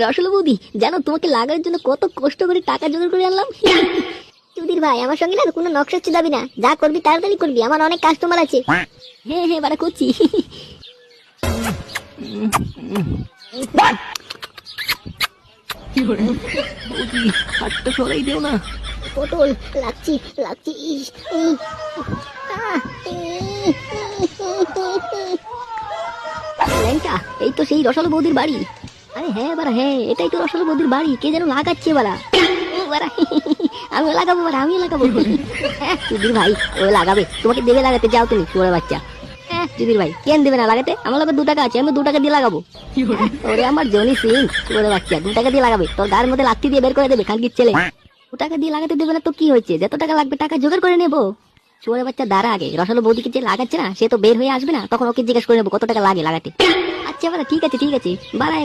রসল বৌদি, জানো তোমাকে লাগানোর জন্য কত কষ্ট করে টাকা জোগাড় করে আনলাম। চুদির ভাই, আমার সঙ্গে না কোনো নকশা যাবি না, যা করবি তাড়াতাড়ি করবি, আমার অনেক কাস্টমার আছে। হ্যাঁ হ্যাঁ বাড়া করছি। বৌদি হাতটা সরাই দেও না। পটল লাগছি লাগছি, ইস, আহ, ল্যাংটা, এই তো সেই রসল বৌদির বাড়ি। আরে হ্যাঁ বাড়া, হ্যাঁ এটাই তো রসল বৌদির বাড়ি। কে যেন লাগাচ্ছে বাড়া। বাড়া আমিও লাগাবো বাড়া, আমিও লাগাবো। হ্যাঁ সুধীর ভাই ও লাগাবে, তোমাকে দেবে লাগাতে, যাও তুমি শুয়োরের বাচ্চা। হ্যাঁ সুধীর ভাই, কেন দেবে না লাগাতে? আমার লোকের 2 টাকা আছে, আমি 2 টাকা দিয়ে লাগাবো। ওরে আমার জনি সিং, শুয়োরের বাচ্চা 2 টাকা দিয়ে লাগাবে, তোর গায়ের মধ্যে লাত্তি দিয়ে বের করে দেবে খানকির ছেলে। 2 টাকা দিয়ে লাগাতে দেবে না তো কি হয়েছে? যত টাকা লাগবে টাকা জোগাড় করে নেবো। শুয়োরের বাচ্চা দাঁড়া, আগে রসল বৌদিকে যে লাগাচ্ছে না সে তো বের হয়ে আসবে না, তখন ওকে জিজ্ঞেস করে নেবো কত টাকা লাগে লাগাতে। আচ্ছা বাড়া ঠিক আছে ঠিক আছে বাড়া।